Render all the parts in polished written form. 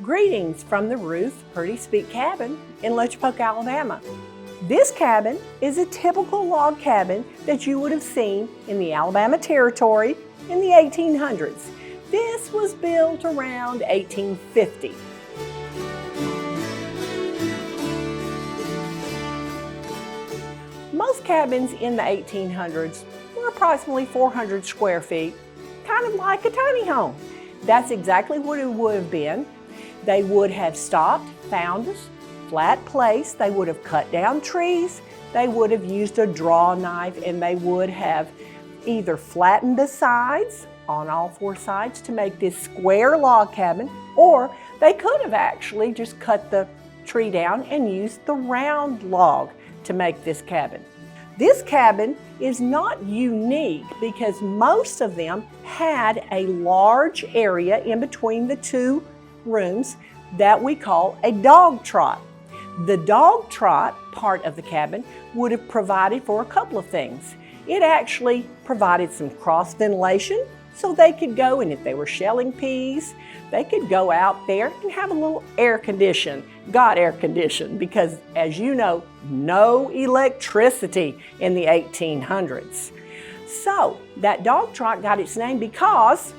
Greetings from the roof, Pretty Speak cabin in Lochapoke, Alabama. This cabin is a typical log cabin that you would have seen in the Alabama Territory in the 1800s. This was built around 1850. Most cabins in the 1800s were approximately 400 square feet, kind of like a tiny home. That's exactly what it would have been. They would have stopped, found a flat place, they would have cut down trees, they would have used a draw knife, and they would have either flattened the sides on all four sides to make this square log cabin, or they could have actually just cut the tree down and used the round log to make this cabin. This cabin is not unique because most of them had a large area in between the two rooms that we call a dog trot. The dog trot part of the cabin would have provided for a couple of things. It actually provided some cross ventilation so they could go, and if they were shelling peas, they could go out there and have a little air condition. Got air conditioned because, as you know, no electricity in the 1800s. So that dog trot got its name because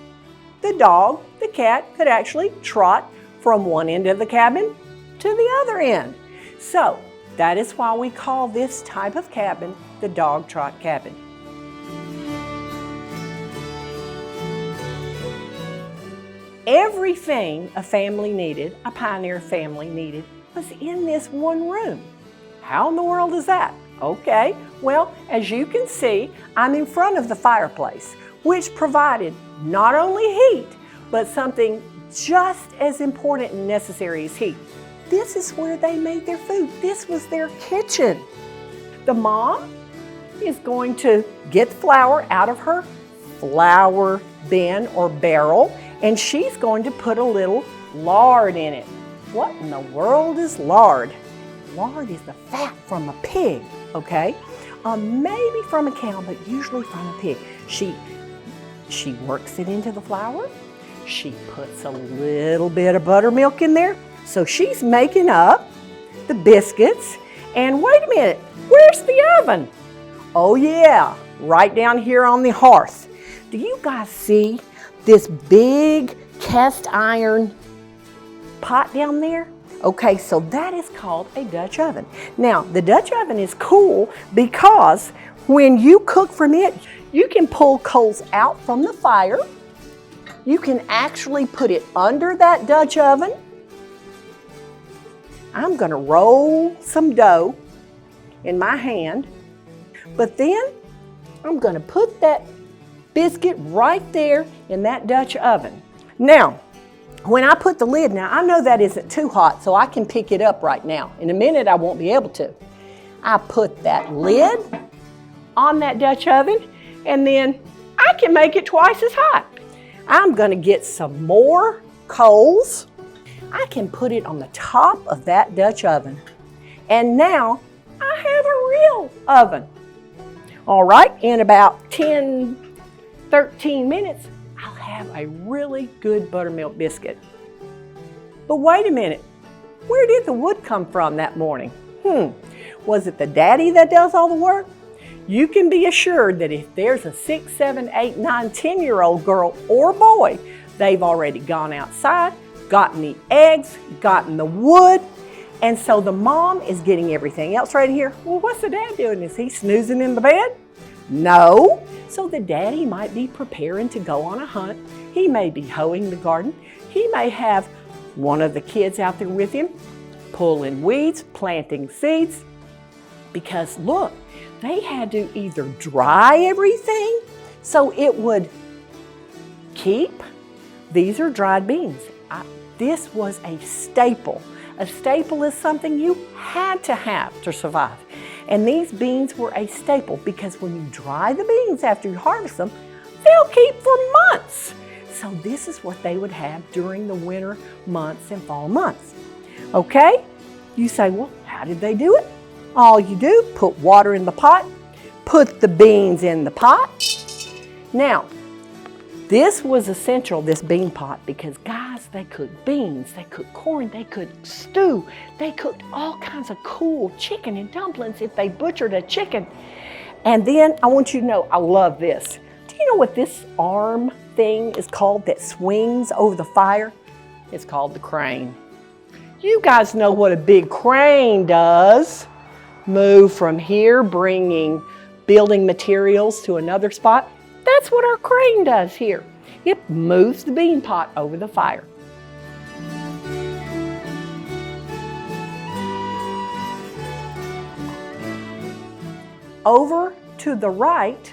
the dog, the cat, could actually trot from one end of the cabin to the other end. So that is why we call this type of cabin the dog trot cabin. Everything a family needed, a pioneer family needed, was in this one room. How in the world is that? Okay, well, as you can see, I'm in front of the fireplace, which provided not only heat, but something just as important and necessary as heat. This is where they made their food. This was their kitchen. The mom is going to get flour out of her flour bin or barrel, and she's going to put a little lard in it. What in the world is lard? Lard is the fat from a pig, okay? Maybe from a cow, but usually from a pig. She works it into the flour. She puts a little bit of buttermilk in there. So she's making up the biscuits. And wait a minute, where's the oven? Oh yeah, right down here on the hearth. Do you guys see this big cast iron pot down there? Okay, so that is called a Dutch oven. Now, the Dutch oven is cool because when you cook from it, you can pull coals out from the fire. You can actually put it under that Dutch oven. I'm gonna roll some dough in my hand, but then I'm gonna put that biscuit right there in that Dutch oven. Now, when I put the lid, now I know that isn't too hot, so I can pick it up right now. In a minute, I won't be able to. I put that lid on that Dutch oven, and then I can make it twice as hot. I'm gonna get some more coals. I can put it on the top of that Dutch oven. And now I have a real oven. All right, in about 13 minutes, I'll have a really good buttermilk biscuit. But wait a minute, where did the wood come from that morning? Was it the daddy that does all the work? You can be assured that if there's a 6, 7, 8, 9, 10-year-old girl or boy, they've already gone outside, gotten the eggs, gotten the wood, and so the mom is getting everything else ready here. Well, what's the dad doing? Is he snoozing in the bed? No. So the daddy might be preparing to go on a hunt. He may be hoeing the garden. He may have one of the kids out there with him, pulling weeds, planting seeds, because look, they had to either dry everything so it would keep. These are dried beans. This was a staple. A staple is something you had to have to survive. And these beans were a staple because when you dry the beans after you harvest them, they'll keep for months. So this is what they would have during the winter months and fall months. Okay? You say, well, how did they do it? All you do, put water in the pot, put the beans in the pot. Now, This was essential, this bean pot, because guys, they cooked beans, they cooked corn, they cooked stew, they cooked all kinds of cool chicken and dumplings if they butchered a chicken. And then I want you to know, I love this. Do you know what this arm thing is called that swings over the fire? It's called the crane. You guys know what a big crane does. Move from here, bringing building materials to another spot. That's what our crane does here. It moves the bean pot over the fire. Over to the right,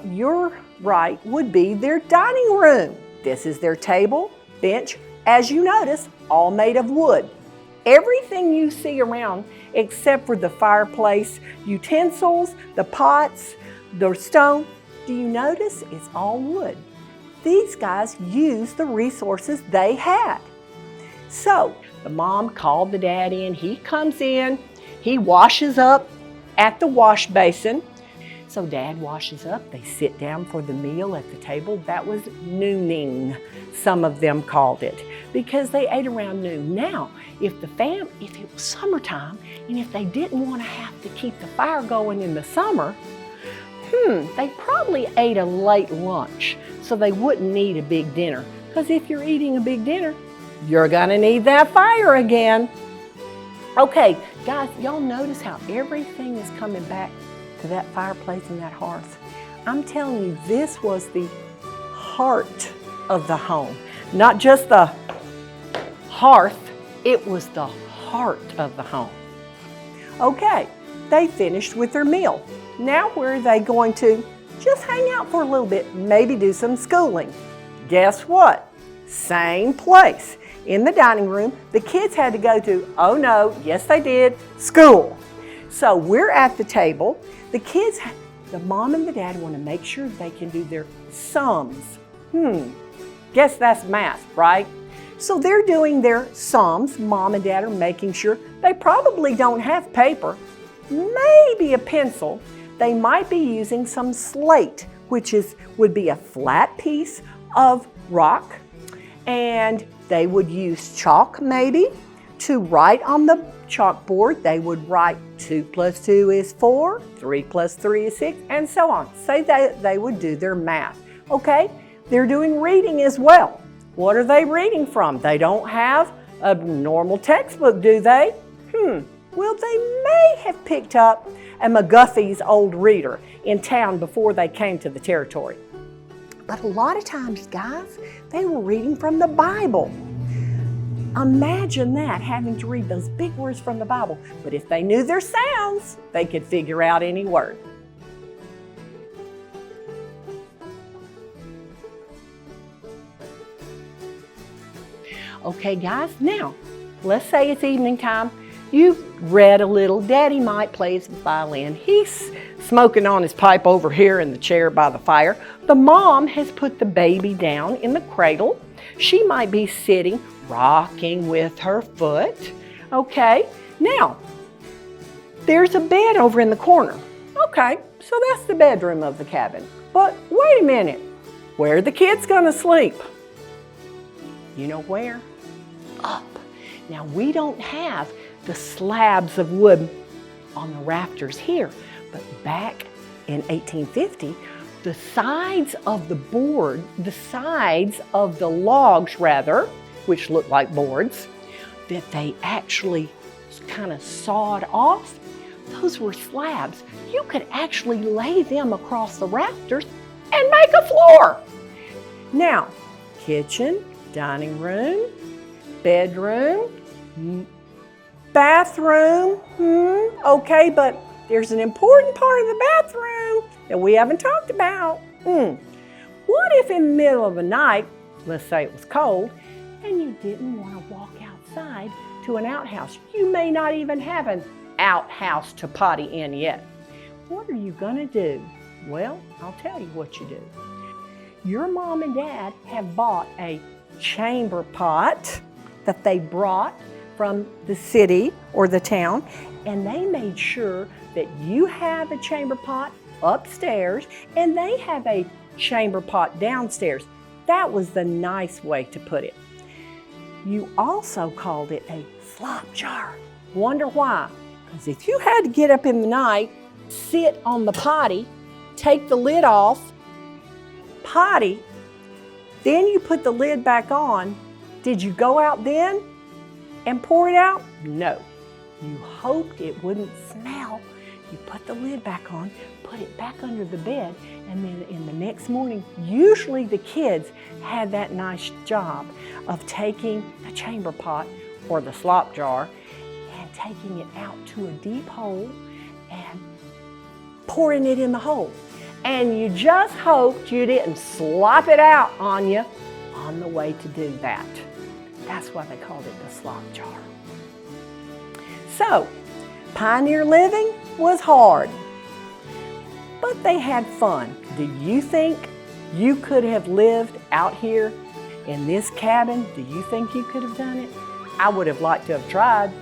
your right would be their dining room. This is their table, bench, as you notice, all made of wood. Everything you see around, except for the fireplace utensils, the pots, the stone, do you notice it's all wood? These guys used the resources they had. So the mom called the dad in, he comes in, he washes up at the wash basin. So dad washes up, they sit down for the meal at the table. That was nooning, some of them called it, because they ate around noon. Now, if it was summertime, and if they didn't want to have to keep the fire going in the summer, they probably ate a late lunch, so they wouldn't need a big dinner. Because if you're eating a big dinner, you're gonna need that fire again. Okay, guys, y'all notice how everything is coming back to that fireplace and that hearth? I'm telling you, this was the heart of the home. Not just the hearth, it was the heart of the home. Okay, they finished with their meal. Now where are they going to just hang out for a little bit, maybe do some schooling? Guess what? Same place. In the dining room, the kids had to go to, oh no, yes they did, school. So we're at the table. The kids, the mom and the dad want to make sure they can do their sums. Guess that's math, right? So they're doing their sums. Mom and dad are making sure. They probably don't have paper, maybe a pencil. They might be using some slate, which would be a flat piece of rock. And they would use chalk maybe to write on the chalkboard. They would write 2 + 2 is 4, 3 + 3 is 6, and so on. Say they would do their math. Okay, they're doing reading as well. What are they reading from? They don't have a normal textbook, do they? Well, they may have picked up a McGuffey's Old Reader in town before they came to the territory. But a lot of times, guys, they were reading from the Bible. Imagine that, having to read those big words from the Bible. But if they knew their sounds, they could figure out any word. Okay, guys, now, let's say it's evening time. You've read a little. Daddy might play his violin. He's smoking on his pipe over here in the chair by the fire. The mom has put the baby down in the cradle. She might be sitting, rocking with her foot. Okay, now, there's a bed over in the corner. Okay, so that's the bedroom of the cabin. But wait a minute, where are the kids gonna sleep? You know where? Up. Now, we don't have the slabs of wood on the rafters here, but back in 1850, the sides of the logs rather, which looked like boards, that they actually kind of sawed off, those were slabs. You could actually lay them across the rafters and make a floor. Now, kitchen, dining room, bedroom, bathroom, okay, but there's an important part of the bathroom that we haven't talked about. What if in the middle of the night, let's say it was cold, and you didn't want to walk outside to an outhouse? You may not even have an outhouse to potty in yet. What are you gonna do? Well, I'll tell you what you do. Your mom and dad have bought a chamber pot that they brought from the city or the town, and they made sure that you have a chamber pot upstairs and they have a chamber pot downstairs. That was the nice way to put it. You also called it a slop jar. Wonder why? Because if you had to get up in the night, sit on the potty, take the lid off, potty, then you put the lid back on, did you go out then and pour it out? No. You hoped it wouldn't smell. You put the lid back on, put it back under the bed, and then in the next morning, usually the kids had that nice job of taking the chamber pot or the slop jar and taking it out to a deep hole and pouring it in the hole. And you just hoped you didn't slop it out on you on the way to do that. That's why they called it the slop jar. So, pioneer living was hard, but they had fun. Do you think you could have lived out here in this cabin? Do you think you could have done it? I would have liked to have tried.